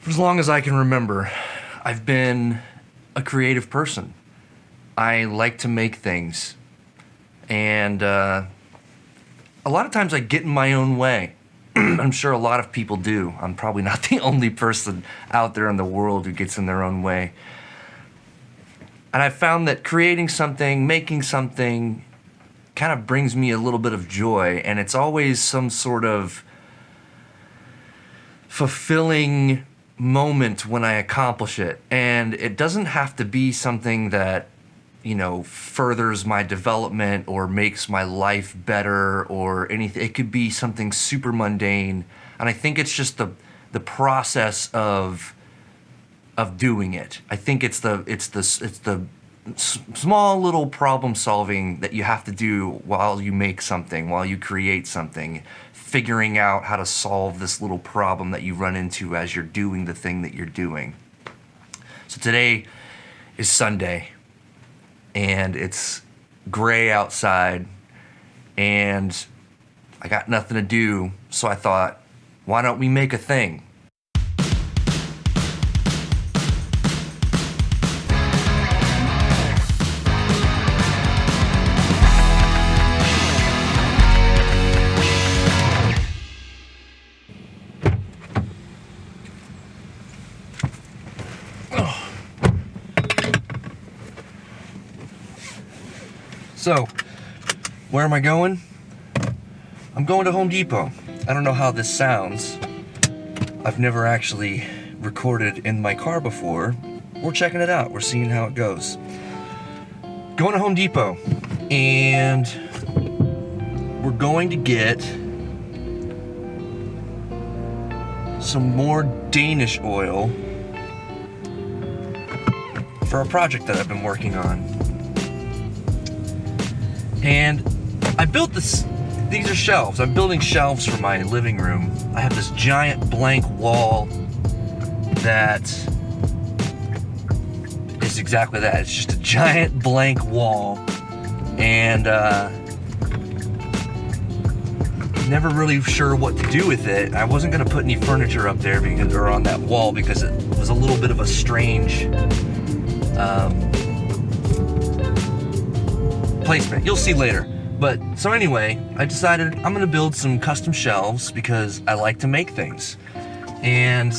For as long as I can remember, I've been a creative person. I like to make things. And a lot of times I get in my own way. I'm sure a lot of people do. I'm probably not the only person out there in the world who gets in their own way. And I've found that creating something, making something, kind of brings me a little bit of joy, and it's always some sort of fulfilling moment when I accomplish it. And it doesn't have to be something that, you know, furthers my development or makes my life better or anything. It could be something super mundane, and I think it's just the process of doing it. I think it's the small little problem solving that you have to do while you make something, while you create something, figuring out how to solve this little problem that you run into as you're doing the thing that you're doing. So today is Sunday, and it's gray outside, and I got nothing to do, so I thought, why don't we make a thing? So, where am I going? I'm going to Home Depot. I don't know how this sounds. I've never actually recorded in my car before. We're checking it out. We're seeing how it goes. Going to Home Depot, and we're going to get some more Danish oil for a project that I've been working on. And I built these are shelves. I'm building shelves for my living room. I have this giant blank wall that is exactly that. It's just a giant blank wall. And never really sure what to do with it. I wasn't gonna put any furniture up there or on that wall because it was a little bit of a strange placement. You'll see later. But so anyway, I decided I'm gonna build some custom shelves because I like to make things. And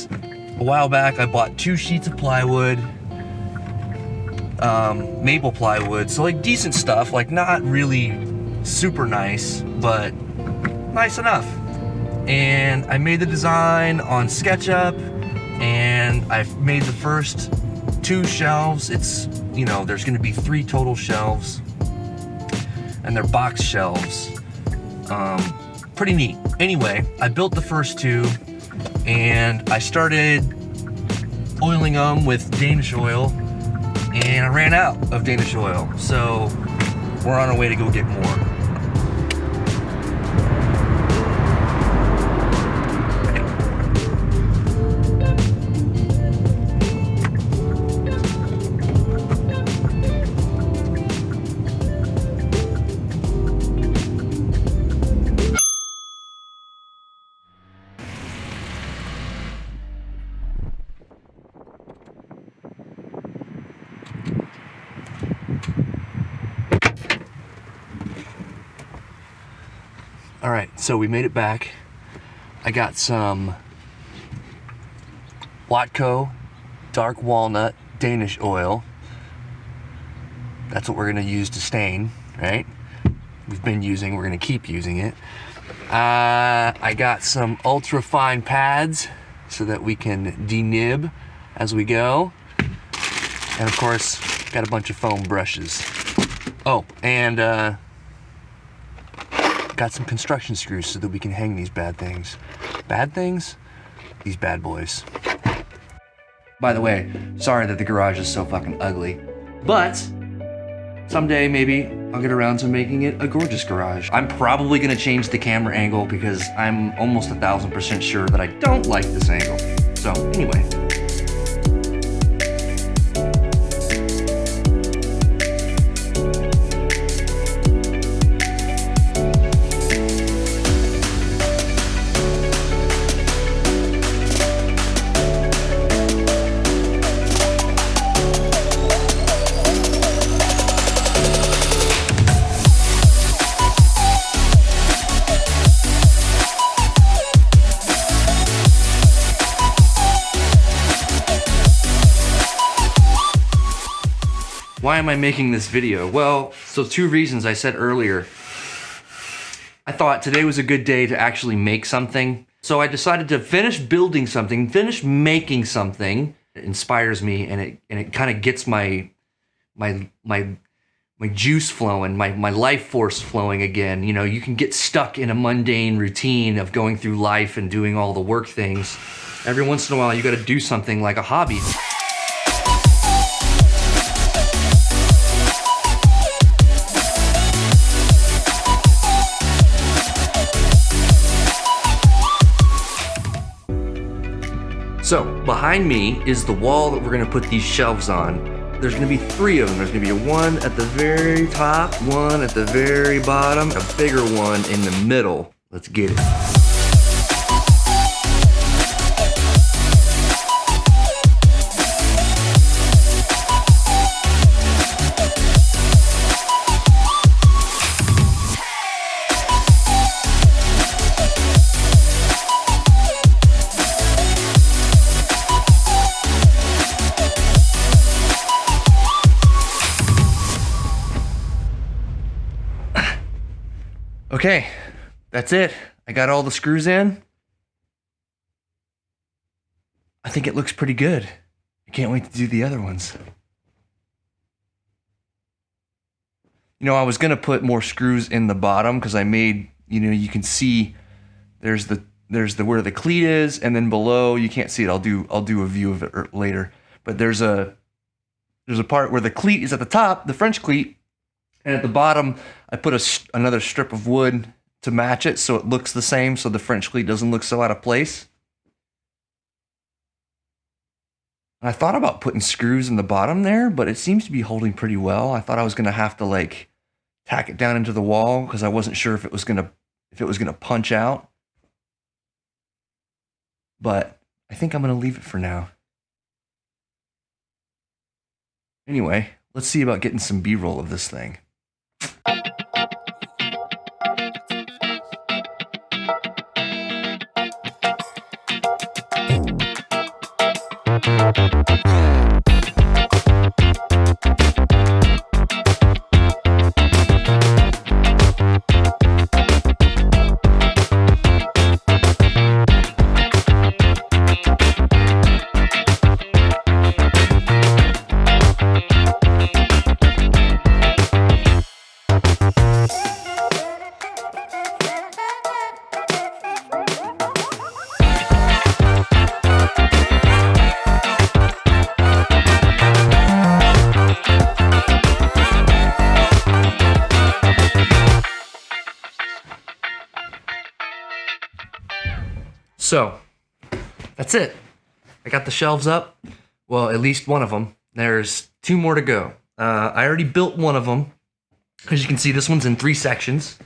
a while back I bought 2 sheets of plywood, maple plywood, so like decent stuff, like not really super nice, but nice enough. And I made the design on SketchUp, and I've made the first 2 shelves. It's, you know, there's gonna be 3 total shelves, and they're box shelves. Pretty neat. Anyway, I built the first 2, and I started oiling them with Danish oil, and I ran out of Danish oil, so we're on our way to go get more. All right, so we made it back. I got some Watco dark walnut Danish oil. That's what we're gonna use to stain, right? We've been using, we're gonna keep using it. I got some ultra fine pads so that we can denib as we go. And of course, got a bunch of foam brushes. Oh, and got some construction screws so that we can hang these bad things. Bad things? These bad boys. By the way, sorry that the garage is so fucking ugly, but someday maybe I'll get around to making it a gorgeous garage. I'm probably gonna change the camera angle because I'm almost 1000% sure that I don't like this angle. So anyway. why am I making this video? Well, so 2 reasons I said earlier. I thought today was a good day to actually make something. So I decided to finish building something, finish making something. It inspires me, and it kind of gets my juice flowing, my life force flowing again. You know, you can get stuck in a mundane routine of going through life and doing all the work things. Every once in a while, you got to do something like a hobby. So behind me is the wall that we're gonna put these shelves on. There's gonna be 3 of them. There's gonna be one at the very top, one at the very bottom, a bigger one in the middle. Let's get it. Okay, that's it. I got all the screws in. I think it looks pretty good. I can't wait to do the other ones. You know, I was gonna put more screws in the bottom because I made, you know, you can see there's the where the cleat is, and then below you can't see it. I'll do a view of it later. But there's a part where the cleat is at the top, the French cleat. And at the bottom, I put another strip of wood to match it so it looks the same, so the French cleat doesn't look so out of place. And I thought about putting screws in the bottom there, but it seems to be holding pretty well. I thought I was gonna have to like tack it down into the wall because I wasn't sure if it was gonna punch out. But I think I'm gonna leave it for now. Anyway, let's see about getting some B-roll of this thing. So, that's it. I got the shelves up. Well, at least one of them. There's 2 more to go. I already built one of them. As you can see, this one's in 3 sections.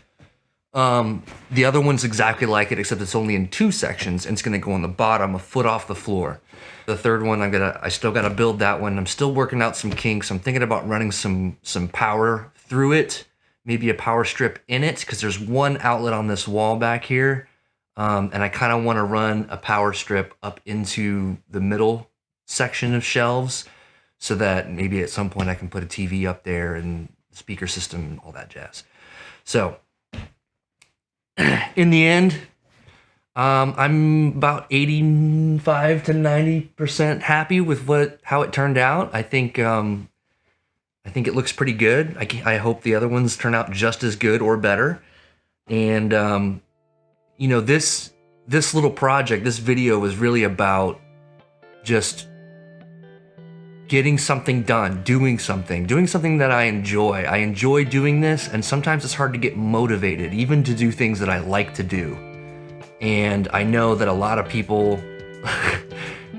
The other one's exactly like it, except it's only in 2 sections, and it's gonna go on the bottom, a foot off the floor. The third one, I still gotta build that one. I'm still working out some kinks. I'm thinking about running some power through it, maybe a power strip in it, because there's one outlet on this wall back here. And I kind of want to run a power strip up into the middle section of shelves so that maybe at some point I can put a TV up there and speaker system and all that jazz. So in the end, I'm about 85 to 90% happy with how it turned out. I think it looks pretty good. I hope the other ones turn out just as good or better. And you know, this little project, this video was really about just getting something done, doing something that I enjoy. I enjoy doing this, and sometimes it's hard to get motivated, even to do things that I like to do. And I know that a lot of people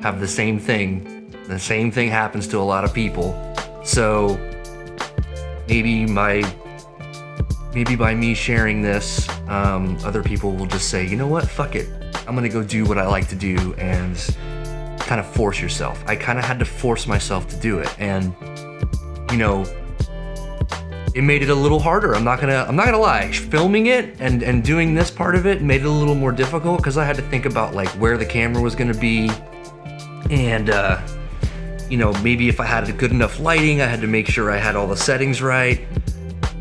have the same thing. The same thing happens to a lot of people. So maybe by me sharing this, other people will just say, you know what, fuck it. I'm gonna go do what I like to do, and kind of force yourself. I kind of had to force myself to do it, and you know, it made it a little harder. I'm not gonna lie. Filming it and doing this part of it made it a little more difficult because I had to think about like where the camera was gonna be, and you know, maybe if I had good enough lighting, I had to make sure I had all the settings right,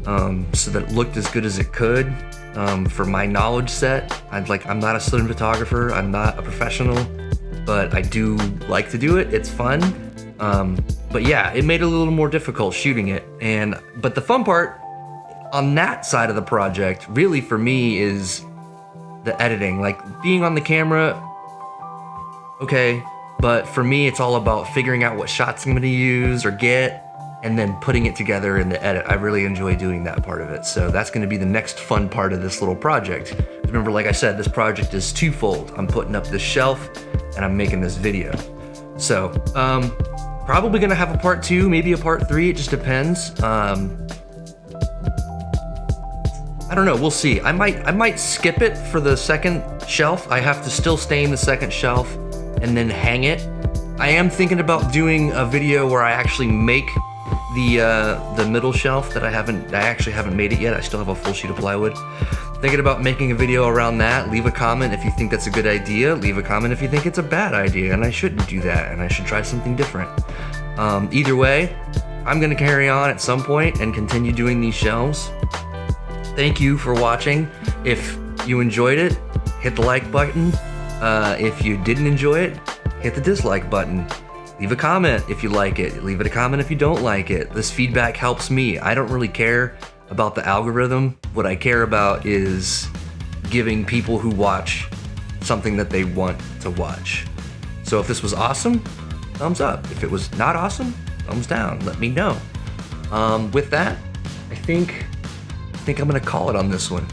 so that it looked as good as it could, for my knowledge set. I'm not a student photographer, I'm not a professional, but I do like to do it, it's fun. But yeah, it made it a little more difficult shooting it. But the fun part on that side of the project, really for me, is the editing. Like being on the camera, okay, but for me it's all about figuring out what shots I'm gonna use or get, and then putting it together in the edit. I really enjoy doing that part of it. So that's gonna be the next fun part of this little project. Remember, like I said, this project is twofold. I'm putting up this shelf and I'm making this video. So, probably gonna have a part 2, maybe a part 3, it just depends. I don't know, we'll see. I might skip it for the second shelf. I have to still stain the second shelf and then hang it. I am thinking about doing a video where I actually make the middle shelf that I actually haven't made it yet. I still have a full sheet of plywood. Thinking about making a video around that. Leave a comment if you think that's a good idea. Leave a comment if you think it's a bad idea and I shouldn't do that and I should try something different. Either way, I'm gonna carry on at some point and continue doing these shelves. Thank you for watching. If you enjoyed it, hit the like button. If you didn't enjoy it, hit the dislike button. Leave a comment if you like it. Leave it a comment if you don't like it. This feedback helps me. I don't really care about the algorithm. What I care about is giving people who watch something that they want to watch. So if this was awesome, thumbs up. If it was not awesome, thumbs down. Let me know. With that, I think I'm gonna call it on this one.